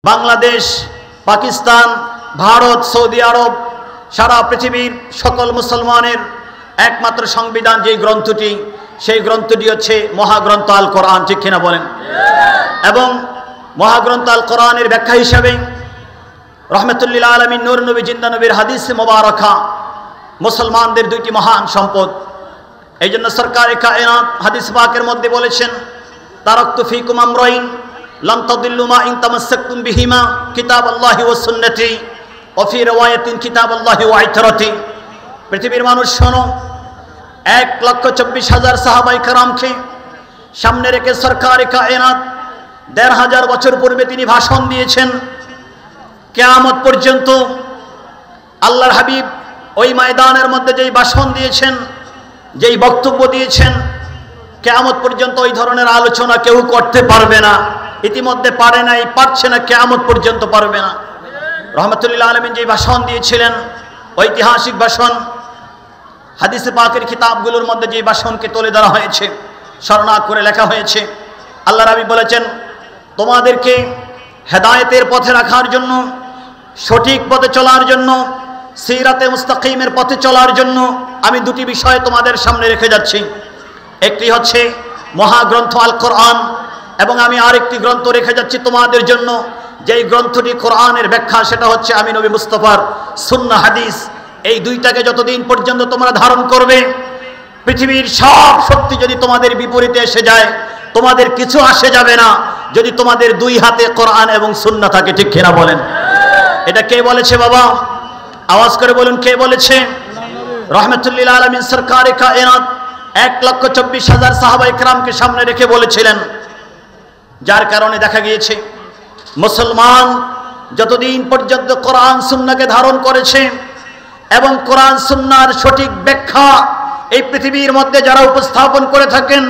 Bangladesh, Pakistan, Bharat, Saudi আরব, সারা পৃথিবীর সকল মুসলমানের একমাত্র সংবিধান যে গ্রন্থটি, সেই গ্রন্থটি হচ্ছে মহাগ্রন্থ আল কোরআন, ঠিক কিনা বলেন? এবং মহাগ্রন্থ আল কোরআনের ব্যাখ্যা হিসাবে রহমতুল্লিল আলমিন নূর নবী জিন্দা নবীর হাদিস মোবারকা মুসলমানদের দুইটি মহান সম্পদ। এই জন্য সরকার কায়নাত হাদিস পাকের মধ্যে বলেছেন, তারাকতু ফিকুম আমরাইন লান তাদিল্লু মা ইন তামাসসাকতুম বিহিমা কিতাবাল্লাহি ওয়া সুন্নতি ওয়া ফি riwayatin কিতাবাল্লাহি ওয়া ইতরাতি। পৃথিবীর মানুষ শোনো, 1,24,000 সাহাবায়ে কেরামকে সামনে রেখে সরকার কায়নাত 1,500 বছর পূর্বে তিনি ভাষণ দিয়েছেন। কিয়ামত পর্যন্ত আল্লাহর হাবিব ওই ময়দানের মধ্যে যেই ভাষণ দিয়েছেন, যেই বক্তব্য দিয়েছেন, কিয়ামত পর্যন্ত ওই ধরনের আলোচনা কেউ করতে পারবে না। ইতিমধ্যে পারে নাই, পারছে না, কিয়ামত পর্যন্ত পারবে না। রহমতুল্লিল আলমিন যেই ভাষণ দিয়েছিলেন, ঐতিহাসিক ভাষণ, হাদিসে পাকের কিতাবগুলোর মধ্যে যেই ভাষণকে তুলে ধরা হয়েছে, স্মরণার্থ করে লেখা হয়েছে, আল্লাহর হাবিব বলেছেন, তোমাদেরকে হেদায়েতের পথে রাখার জন্য, সঠিক পথে চলার জন্য, সিরাতে মুস্তাকিমের পথে চলার জন্য আমি দুটি বিষয় তোমাদের সামনে রেখে যাচ্ছি। একটি হচ্ছে মহাগ্রন্থ আল কোরআন, এবং আমি আরেকটি গ্রন্থ রেখে যাচ্ছি তোমাদের জন্য, যেই গ্রন্থটি কোরআনের ব্যাখ্যা, সেটা হচ্ছে আমি নবী মুস্তাফার সুন্নাহ হাদিস। এই দুইটাকে যতদিন পর্যন্ত তোমরা ধারণ করবে, পৃথিবীর সব শক্তি যদি তোমাদের বিপরীতে এসে যায়, তোমাদের কিছু আসে যাবে না, যদি তোমাদের দুই হাতে কোরআন এবং সুন্নাহ থাকে, ঠিক কিনা বলেন? এটা কে বলেছে বাবা? আওয়াজ করে বলুন, কে বলেছে? রহমতুল্লিল আলমিন সরকার কায়নাত 1,24,000 সাহাবায়ে কেরামকে সামনে রেখে বলেছিলেন। যার কারণে দেখা গিয়েছে মুসলমান যতদিন পর্যন্ত কোরআন সুন্নাহকে ধারণ করেছে এবং কোরআন সুন্নাহর সঠিক ব্যাখ্যা এই পৃথিবীর মধ্যে যারা উপস্থাপন করে থাকেন,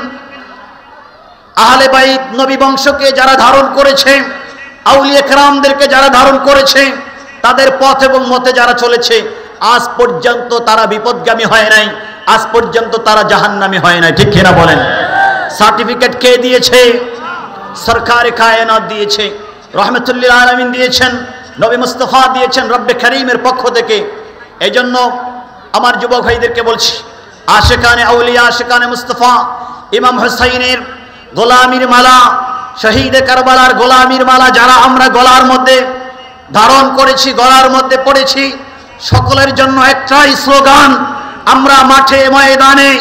আহলে বাইত নবী বংশকে যারা ধারণ করেছে, আউলিয়া কেরামদেরকে যারা ধারণ করেছে, তাদের পথ এবং মতে যারা চলেছে, আজ পর্যন্ত তারা বিপদগামী হয় নাই, আজ পর্যন্ত তারা জাহান্নামী হয় নাই, ঠিক কিনা বলেন? সার্টিফিকেট কে দিয়েছে? সরকার কায়নাত দিয়েছে, রহমতুল্লিল আলামিন দিয়েছেন, নবী মুস্তাফা দিয়েছেন রব্বে কারীমের পক্ষ থেকে। এই জন্য আমার যুবক ভাইদেরকে বলছি, আশিকানে আউলিয়া, আশিকানে মুস্তাফা, ইমাম হুসাইনের গোলামির মালা, শহীদে কারবালার গোলামির মালা যারা আমরা গলার মধ্যে ধারণ করেছি, গলার মধ্যে পড়েছি, সকলের জন্য একটাই স্লোগান, আমরা মাঠে ময়দানে,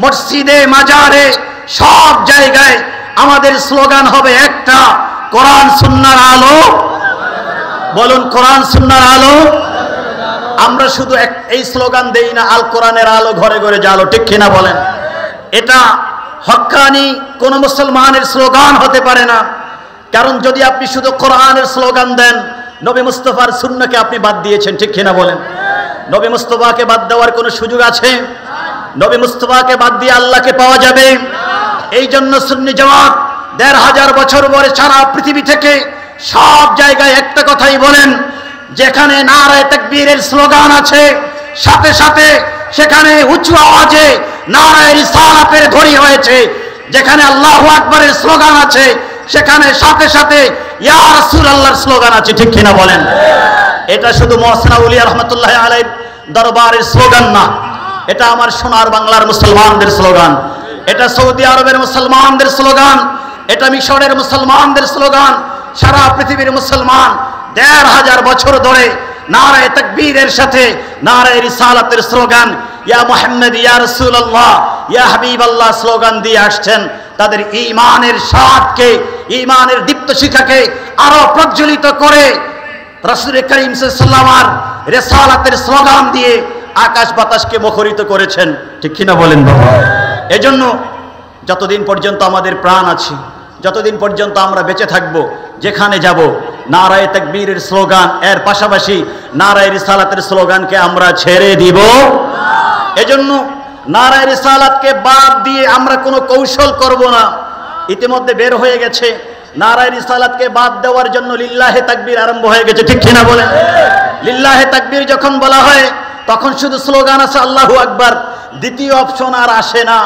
মসজিদে, মাজারে, সব জায়গায় আমাদের স্লোগান হবে একটা, কোরআন সুন্নাহর আলো। বলুন, কোরআন সুন্নাহর আলো। আমরা শুধু এই স্লোগান দেই না, আল কোরআনের আলো ঘরে ঘরে জ্বালো, ঠিক কিনা বলেন? এটা হক্কানি কোন মুসলমানের স্লোগান হতে পারে না। কারণ যদি আপনি শুধু কোরআনের স্লোগান দেন, নবী মুস্তাফার সুন্নাহকে আপনি বাদ দিয়েছেন, ঠিক কিনা বলেন? নবী মুস্তাফাকে বাদ দেওয়ার কোনো সুযোগ আছে? নবী মুস্তাফাকে বাদ দিয়ে আল্লাহকে পাওয়া যাবে? এই জন্য সুন্নি জামাত 1,500 বছর পরে সারা পৃথিবী থেকে সব জায়গায় একটা কথাই বলেন, যেখানে নারায়ে তাকবীরের স্লোগান আছে, সাথে সাথে সেখানে উঁচু আওয়াজে নারায়ে রিসালাতের ধ্বনি হয়েছে। যেখানে আল্লাহু আকবারের স্লোগান আছে, সেখানে সাথে সাথে ইয়া রাসূলুল্লাহর স্লোগান আছে, ঠিক কিনা বলেন? এটা শুধু মুহসিন আউলিয়া রাহমাতুল্লাহি আলাইহির দরবারের স্লোগান না, এটা আমার সোনার বাংলার মুসলমানদের স্লোগান, এটা সৌদি আরবের মুসলমানদের স্লোগান, এটা মিশরের মুসলমানদের স্লোগান। সারা পৃথিবীর মুসলমান 1,500 বছর ধরে নারায়ে তাকবীরের সাথে নারায়ে রিসালাতের স্লোগান, ইয়া মুহাম্মদ, ইয়া রাসূলুল্লাহ, ইয়া হাবিবাল্লাহ স্লোগান দিয়ে আসছেন। তাদের ঈমানের স্বাদকে, ঈমানের দীপ্ত শিখাকে আরো প্রজ্বলিত করে রাসূল করিম সাল্লাল্লাহু আলাইহি ওয়াসাল্লামের রিসালাতের স্লোগান দিয়ে আকাশ বাতাসকে মুখরিত করেছেন, ঠিক কিনা বলেন বাবা? এজন্য যতদিন পর্যন্ত আমাদের প্রাণ আছে, যতদিন পর্যন্ত আমরা বেঁচে থাকব, যেখানে যাব নারায়ে তাকবীরের স্লোগান, এর পাশাপাশি নারায়ে রিসালাতের স্লোগানকে আমরা ছেড়ে দিব। এজন্য নারায়ে রিসালাতকে বাদ দিয়ে আমরা কোনো কৌশল করব না। ইতিমধ্যে বের হয়ে গেছে, নারায়ে রিসালাতকে বাদ দেওয়ার জন্য লিল্লাহে তাকবীর আরম্ভ হয়ে গেছে, ঠিক কিনা বলেন? লিল্লাহে তাকবীর যখন বলা হয়, তখন শুধু স্লোগান আছে আল্লাহু আকবার, দ্বিতীয় অপশন আর আসে না।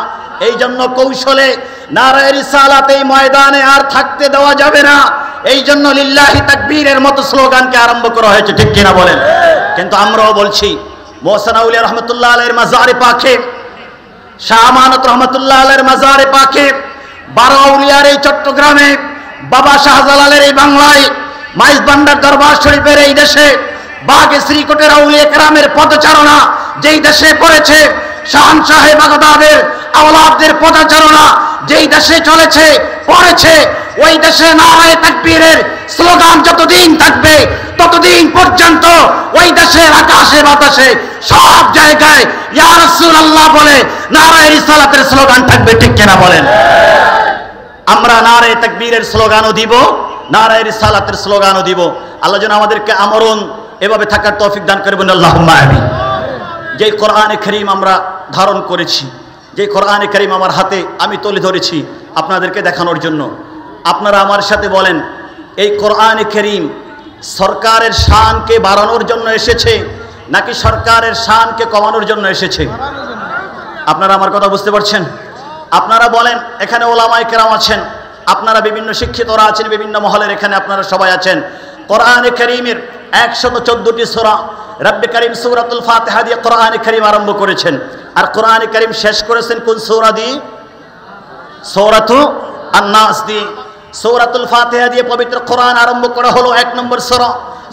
এই জন্য কৌশলে নারায়ে রিসালাত এই ময়দানে আর থাকতে দেওয়া যাবে না। এই জন্য লিল্লাহি তাকবীরের মতো স্লোগানকে আরম্ভ করা হয়েছে, ঠিক কিনা বলেন? কিন্তু আমরাও বলছি মোহসেন আউলিয়া রহমতুল্লাহ আলাইহির মাজারে পাকে, শাহ আমানত রহমতুল্লাহ আলাইহির মাজারে পাকে, 12 আউলিয়ার এই চট্টগ্রামে, বাবা শাহজালালের এই বাংলায়, মাইজ ভান্ডার দরবার শরীফের এই দেশে, বাগে শ্রীকোটের আউলিয়া কেরামের পদচারণা যেই দেশে পড়েছে, শাহনশাহে বাগদাদের আওলাদদের পদচারণা যেই দেশে চলেছে পড়েছে, ওই দেশে নারায়ে তাকবীরের স্লোগান যতদিন থাকবে ততদিন পর্যন্ত ওই দেশের আকাশে বাতাসে সব জায়গায় ইয়া রাসূলুল্লাহ বলে নারায়ে রিসালাতের স্লোগান থাকবে, ঠিক কিনা বলেন? আমরা নারায়ে তাকবীরের স্লোগানও দিব, নারায়ে রিসালাতের স্লোগানও দিব। আল্লাহ যেন আমাদেরকে আমরণ এভাবে থাকার তৌফিক দান করবেন, আল্লাহুম্মা আমিন। যে কোরআনে কারীম আমরা ধারণ করেছি, যে কোরআনে কারীম আমার হাতে আমি তুলে ধরেছি আপনাদেরকে দেখানোর জন্য, আপনারা আমার সাথে বলেন, এই কোরআনে কারীম সরকারের শানকে বাড়ানোর জন্য এসেছে নাকি সরকারের শানকে কমানোর জন্য এসেছে? আপনারা আমার কথা বুঝতে পারছেন? আপনারা বলেন। এখানে ওলামায়ে কেরাম আছেন, আপনারা বিভিন্ন শিক্ষিতরা আছেন, বিভিন্ন মহলের এখানে আপনারা সবাই আছেন। কোরআনে কারীমের 114টি সূরা রব্বে কারীম সূরাতুল ফাতিহা দিয়ে কোরআনে কারীম আরম্ভ করেছেন। আর কোরআনে কারীম শেষ করেছেন কোন সূরা দিয়ে? সূরাতুল আন-নাস দিয়ে। সূরাতুল ফাতিহা দিয়ে পবিত্র কোরআন আরম্ভ করা হলো 1 নম্বর সূরা,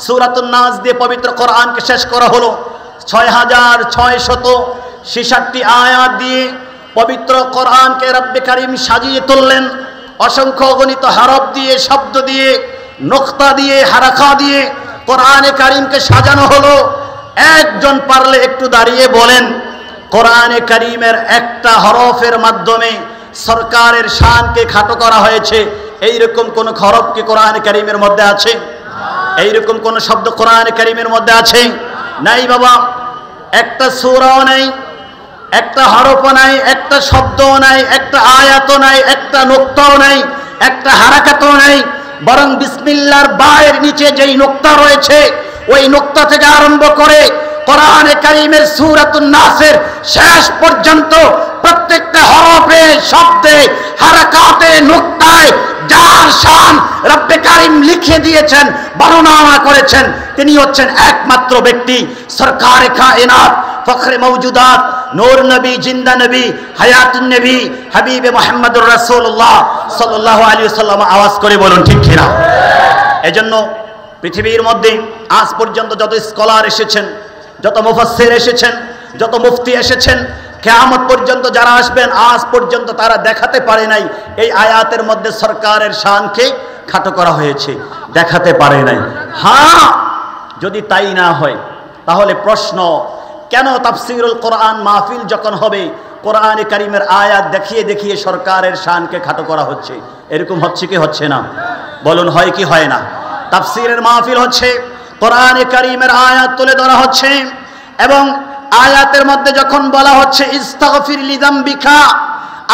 সূরাতুন নাস দিয়ে পবিত্র কোরআনকে শেষ করা হলো। 6666টি আয়াত দিয়ে পবিত্র কোরআনকে রব্বে কারীম সাজিয়ে তুললেন। অসংখ্য অগণিত হরফ দিয়ে, শব্দ দিয়ে, নুকতা দিয়ে, হারাকা দিয়ে কোরআনে কারীমকে সাজানো হলো। একজন পারলে একটু দাঁড়িয়ে বলেন, কোরআনে কারীমের একটা হরফের মাধ্যমে সরকারের শানকে খাটো করা হয়েছে, এইরকম কোন হরফ কি কোরআনে কারীমের মধ্যে আছে? এইরকম কোন শব্দ কোরআনে কারীমের মধ্যে আছে? নাই বাবা। একটা সূরাও নাই, একটা হরফও নাই, একটা শব্দও নাই, একটা আয়াতও নাই, একটা নুকতাও নাই, একটা হারাকাতও নাই। বরং বিসমিল্লাহর বায়ের নিচে যেই নুকতা রয়েছে ওই নুকতা থেকে আরম্ভ করে কোরআনে কারীমের সূরাতুন নাসের শেষ পর্যন্ত প্রত্যেকটা হরফে, শব্দে, হারাকাতে, নুকতায় যার শান রব্বে কারীম লিখে দিয়েছেন, বর্ণনা করেছেন, তিনি হচ্ছেন একমাত্র ব্যক্তি, সরকারে কায়নাত, ফখরে মওজুদাত, নূর নবী, জিন্দা নবী, হায়াতুন নবী, হাবিবে মুহাম্মদুর রাসূলুল্লাহ সাল্লাল্লাহু আলাইহি ওয়াসাল্লাম। আওয়াজ করে বলুন ঠিক কিনা? এজন্য পৃথিবীর মধ্যে আজ পর্যন্ত যত স্কলার এসেছেন, যত মুফাসসির এসেছেন, যত মুফতি এসেছেন, কিয়ামত পর্যন্ত যারা আসবেন, আজ পর্যন্ত তারা দেখাতে পারে নাই এই আয়াতের মধ্যে সরকারের শানকে খাটো করা হয়েছে, দেখাতে পারে নাই। হ্যাঁ, যদি তাই না হয় তাহলে প্রশ্ন, কেন তাফসীরুল কোরআন মাহফিল যখন হবে কোরআনে কারীমের আয়াত দেখিয়ে দেখিয়ে সরকারের শানকে খাটো করা হচ্ছে? এরকম হচ্ছে কি হচ্ছে না? বলুন, হয় কি হয় না? তাফসীরের মাহফিল হচ্ছে, কোরআনে কারীমের আয়াত তুলে ধরা হচ্ছে, এবং আয়াতের মধ্যে যখন বলা হচ্ছে ইস্তাগফির লিযামবিকা,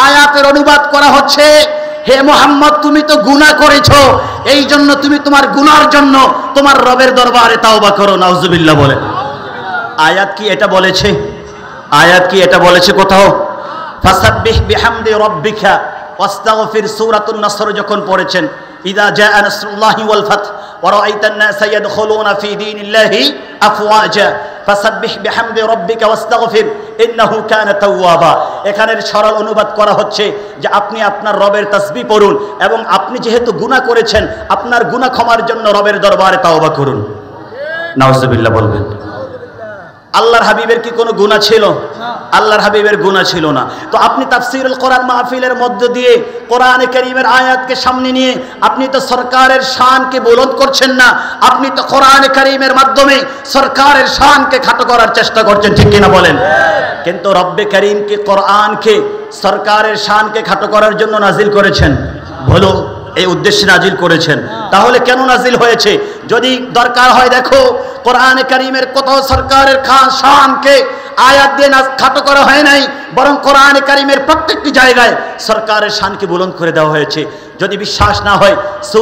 আয়াতের অনুবাদ করা হচ্ছে, হে মুহাম্মদ তুমি তো গুনাহ করেছো, এই জন্য তুমি তোমার গুনার জন্য তোমার রবের দরবারে তাওবা করো। নাউজুবিল্লাহ বলে। আয়াত কি এটা বলেছে? আয়াত কি এটা বলেছে কোথাও? ফাসাব্বিহ বিহামদি রাব্বিকা ওয়াস্তাগফির সূরাতুন নাসর যখন পড়েছেন, ইযা জাআ নাসরুল্লাহি ওয়াল ফাতহ ওয়া রাআইতান নাসা ইয়াদখুলুনা ফি দীনিল্লাহি আফওয়াজা ফাসাব্বিহ বিহামদি রাব্বিকা ওয়াস্তাগফির ইন্নাহু কানা তাওয়াবা। এখানের সরল অনুবাদ করা হচ্ছে যে আপনি আপনার রবের তাসবিহ পড়ুন, এবং আপনি যেহেতু গুনাহ করেছেন আপনার গুনাহ ক্ষমার জন্য রবের দরবারে তাওবা করুন। নাউজুবিল্লাহ বলবেন। আল্লাহর হাবিবের কি কোনো গুনাহ ছিল? আল্লাহর হাবিবের গুনাহ ছিল না। তো আপনি তাফসীরুল কোরআন মাহফিলের মধ্য দিয়ে কোরআনে কারীমের আয়াতকে সামনে নিয়ে আপনি তো সরকারের শানকে বুলন্দ করছেন না, আপনি তো কোরআনে কারীমের মাধ্যমে সরকারের শানকে খাটো করার চেষ্টা করছেন, ঠিক কিনা বলেন? কিন্তু রব্বে কারীমকে, কোরআনকে সরকারের শানকে খাটো করার জন্য নাজিল করেছেন, বলো এই উদ্দেশ্যে নাজিল করেছেন। তাহলে কেন নাজিল হয়েছে? যদি দরকার হয় দেখো কোরআনে কারীমের কোথাও সরকারের শানকে আয়াত দিয়ে খাটো করা হয় নাই, বরং কোরআনে কারীমের প্রত্যেকটি জায়গায় সরকারের শানকে বুলন্দ করে দেওয়া হয়েছে। যদি বিশ্বাস না হয়